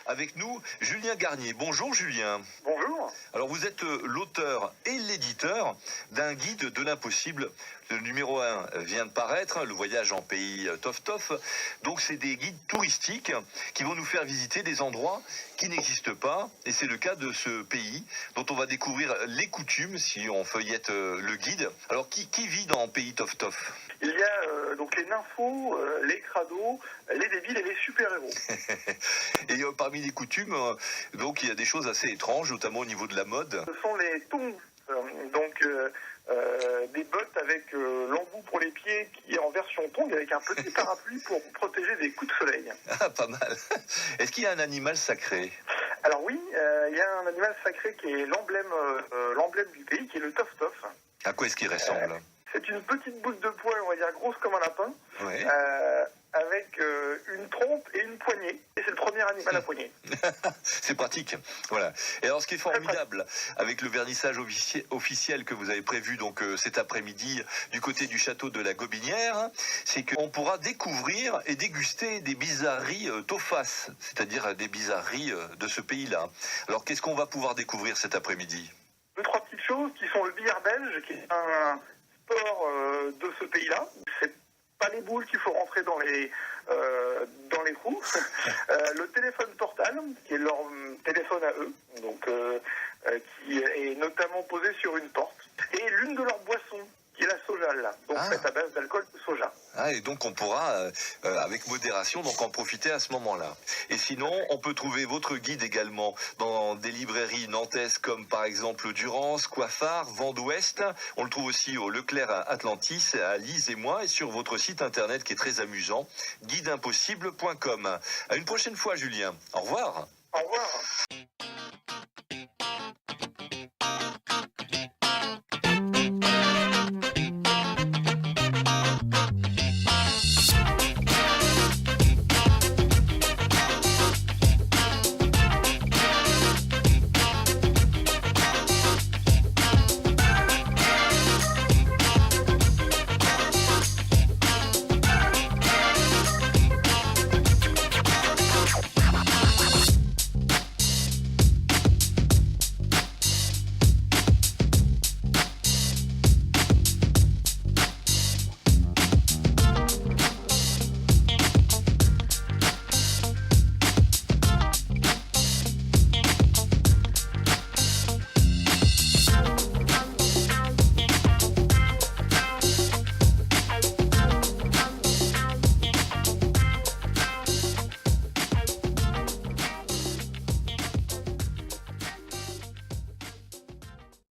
Avec nous, Julien Garnier. Bonjour Julien. Bonjour. Alors vous êtes l'auteur et l'éditeur d'un guide de l'impossible. Le numéro 1 vient de paraître, le voyage en pays Tof-Tof. Donc c'est des guides touristiques qui vont nous faire visiter des endroits qui n'existent pas. Et c'est le cas de ce pays dont on va découvrir les coutumes si on feuillette le guide. Alors qui vit dans le pays Tof-Tof? Il y a donc les nymphos, les crados, les débiles et les super-héros. Et parmi les coutumes, donc il y a des choses assez étranges, notamment au niveau de la mode. Ce sont les tongs, des bottes avec l'embout pour les pieds qui est en version tongs avec un petit parapluie pour protéger des coups de soleil. Ah, pas mal. Est-ce qu'il y a un animal sacré? Alors oui, il y a un animal sacré qui est l'emblème du pays, qui est le tof-tof. À quoi est-ce qu'il ressemble? C'est une petite boule de poil, on va dire grosse comme un lapin, Ouais. avec une trompe et une poignée. Et c'est le premier animal à poignée. C'est pratique. Voilà. Et alors, ce qui est formidable avec le vernissage officiel que vous avez prévu donc cet après-midi du côté du château de la Gobinière, c'est qu'on pourra découvrir et déguster des bizarreries tofas, c'est-à-dire des bizarreries de ce pays-là. Alors, qu'est-ce qu'on va pouvoir découvrir cet après-midi? Deux, trois petites choses qui sont le billard belge, qui est un sport de ce pays-là. C'est pas les boules qu'il faut rentrer dans les trous. Le téléphone portable, qui est leur téléphone à eux, donc qui est notamment posé sur une porte. Et l'une de leurs boissons, qui est la sojale, donc faite à base d'alcool de soja. Ah, et donc on pourra, avec modération, donc en profiter à ce moment-là. Et sinon, on peut trouver votre guide également dans des librairies nantaises comme par exemple Durance, Coiffard, Vent d'Ouest. On le trouve aussi au Leclerc à Atlantis, à Lise et moi, et sur votre site internet qui est très amusant, guideimpossible.com. À une prochaine fois, Julien. Au revoir. Au revoir.